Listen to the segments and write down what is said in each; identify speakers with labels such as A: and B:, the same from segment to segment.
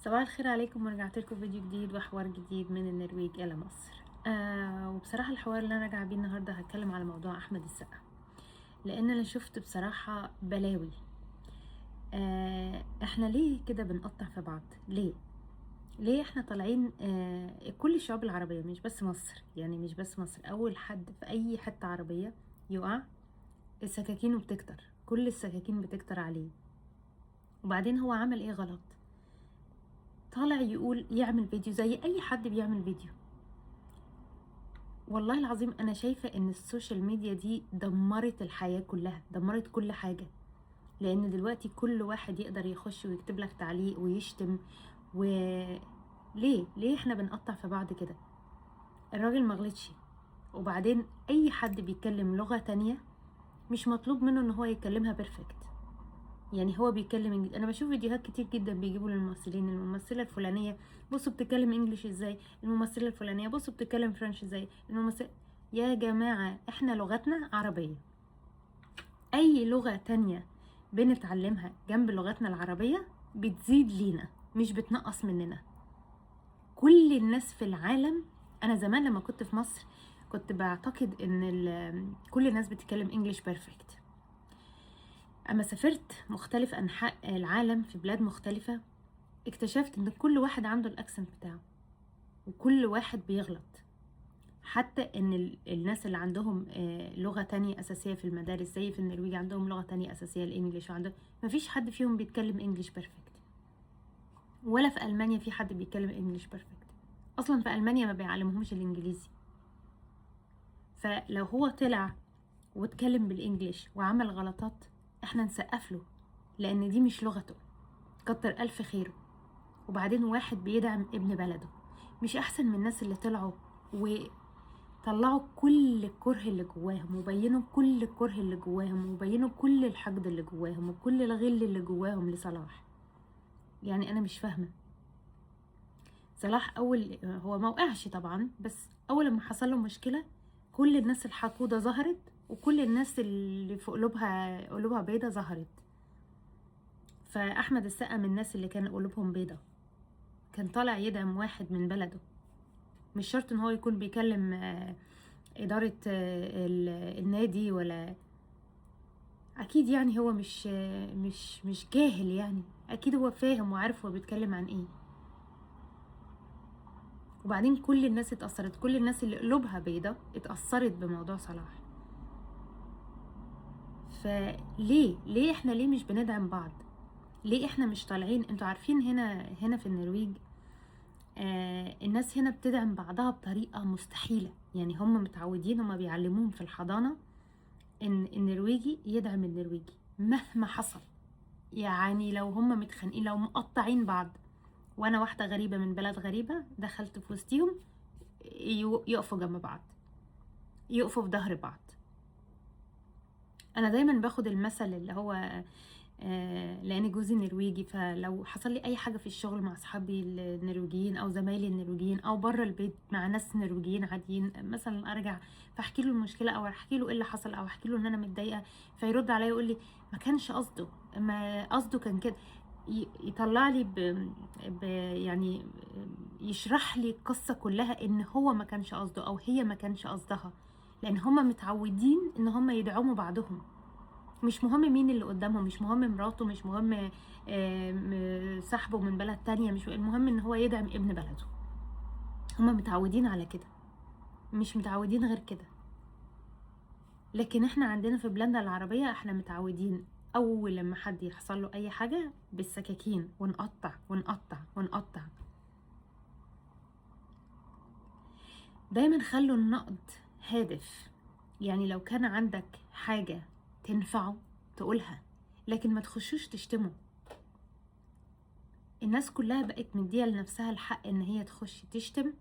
A: صباح الخير عليكم، ورجعت لكم فيديو جديد وحوار جديد من النرويج الى مصر. وبصراحه الحوار اللي انا راجعه بيه النهارده هتكلم على موضوع احمد السقا، لان انا شفت بصراحه بلاوي. احنا ليه كده بنقطع في بعض؟ ليه احنا طالعين؟ كل الشعوب العربيه، مش بس مصر، يعني مش بس مصر، اول حد في اي حته عربيه يقع السكاكين وبتكتر، كل السكاكين بتكتر عليه. وبعدين هو عمل ايه غلط؟ طالع يقول يعمل فيديو زي اي حد بيعمل فيديو. والله العظيم انا شايفة ان السوشيال ميديا دي دمرت الحياة كلها، دمرت كل حاجة. لان دلوقتي كل واحد يقدر يخش ويكتب لك تعليق ويشتم. ليه احنا بنقطع في بعض كده؟ الراجل مغلطش. وبعدين اي حد بيتكلم لغة تانية مش مطلوب منه ان هو يتكلمها بيرفكت. يعني هو بيتكلم انجليزي، انا بشوف فيديوهات كتير جدا بيجيبوا للممثلين، الممثله الفلانيه بصوا بتتكلم انجليش ازاي، الممثله الفلانيه بصوا بتتكلم فرنش ازاي، الممثل. يا جماعه احنا لغتنا عربيه. اي لغه تانية بنتعلمها جنب لغتنا العربيه بتزيد لينا، مش بتنقص مننا. كل الناس في العالم، انا زمان لما كنت في مصر كنت بعتقد ان كل الناس بتتكلم انجليش بيرفكت. اما سافرت مختلف انحاء العالم في بلاد مختلفة، اكتشفت ان كل واحد عنده الاكسنت بتاعه، وكل واحد بيغلط. حتى ان الناس اللي عندهم لغة تانية اساسية في المدارس، زي في النرويج عندهم لغة تانية اساسية الانجليش، وعندهم مفيش حد فيهم بيتكلم انجليش بيرفكت. ولا في المانيا في حد بيتكلم انجليش بيرفكت. اصلا في المانيا ما بيعلمهمش الانجليزي. فلو هو طلع واتكلم بالانجليش وعمل غلطات، احنا نسقف له، لان دي مش لغته. كتر الف خيره. وبعدين واحد بيدعم ابن بلده، مش احسن من الناس اللي طلعوا وطلعوا كل الكره اللي جواهم، وبينوا كل الكره اللي جواهم، وبينوا كل الحقد اللي جواهم، وكل الغل اللي جواهم لصلاح. يعني انا مش فاهمه. صلاح اول هو ما وقعش طبعا، بس اول ما حصل له مشكله كل الناس الحقوده ظهرت، وكل الناس اللي في قلوبها بيضه ظهرت. فاحمد السقا من الناس اللي كان قلوبهم بيضه، كان طالع يدعم واحد من بلده. مش شرط ان هو يكون بيكلم إدارة النادي، ولا أكيد يعني هو مش جاهل، يعني أكيد هو فاهم وعارف هو بيتكلم عن إيه. وبعدين كل الناس اتأثرت، كل الناس اللي قلوبها بيضة اتأثرت بموضوع صلاح. فليه احنا ليه مش بندعم بعض؟ ليه احنا مش طالعين؟ انتوا عارفين هنا في النرويج الناس هنا بتدعم بعضها بطريقة مستحيلة. يعني هم متعودين، هم بيعلموهم في الحضانة ان النرويجي يدعم النرويجي مهما حصل. يعني لو هم متخانقين، لو مقطعين بعض، وانا واحده غريبه من بلد غريبه دخلت في وسطهم، يقفوا جنب بعض، يقفوا في ظهر بعض. انا دايما باخد المثل اللي هو لان جوزي نرويجي، فلو حصل لي اي حاجه في الشغل مع اصحابي النرويجيين او زمايلي النرويجيين، او بره البيت مع ناس نرويجيين عاديين، مثلا ارجع فاحكي له المشكله، او احكي له ايه اللي حصل، او احكي له ان انا متضايقه، فيرد عليا يقول لي ما كانش قصده، ما قصده كان كده. يطلع لي يعني يشرح لي القصه كلها ان هو ما كانش قصده او هي ما كانش قصدها. لان هم متعودين ان هم يدعموا بعضهم. مش مهم مين اللي قدامهم، مش مهم مراته، مش مهم صاحبه من بلد تانية، مش المهم ان هو يدعم ابن بلده. هما متعودين على كده، مش متعودين غير كده. لكن احنا عندنا في بلادنا العربية احنا متعودين اول لما حد يحصل له اي حاجة بالسكاكين، ونقطع ونقطع ونقطع. دايما خلوا النقد هادف. يعني لو كان عندك حاجة تنفعه تقولها، لكن ما تخشوش تشتموا. الناس كلها بقت مدية لنفسها الحق ان هي تخش تشتم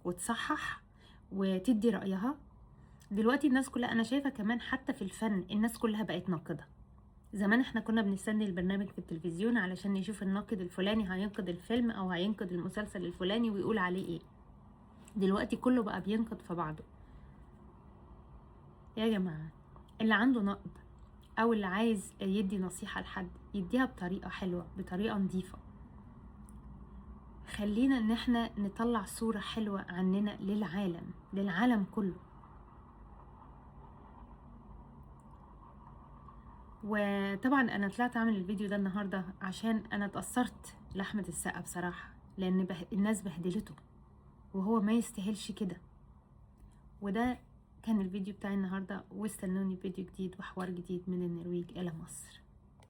A: وتصحح وتدي رأيها. دلوقتي الناس كلها، انا شايفة كمان حتى في الفن الناس كلها بقت ناقدة. زمان احنا كنا بنستني البرنامج في التلفزيون علشان نشوف الناقد الفلاني هينقد الفيلم او هينقد المسلسل الفلاني ويقول عليه ايه. دلوقتي كله بقى بينقد في بعضه. يا جماعة، اللي عنده نقد او اللي عايز يدي نصيحة لحد يديها بطريقة حلوة، بطريقة نظيفة. خلينا ان احنا نطلع صورة حلوة عننا للعالم كله. وطبعا انا طلعت اعمل الفيديو ده النهاردة عشان انا اتأثرت لأحمد السقا بصراحة، لان الناس بهدلته وهو ما يستاهلش كده. وده كان الفيديو بتاعي النهاردة، واستنوني فيديو جديد وحوار جديد من النرويج الى مصر.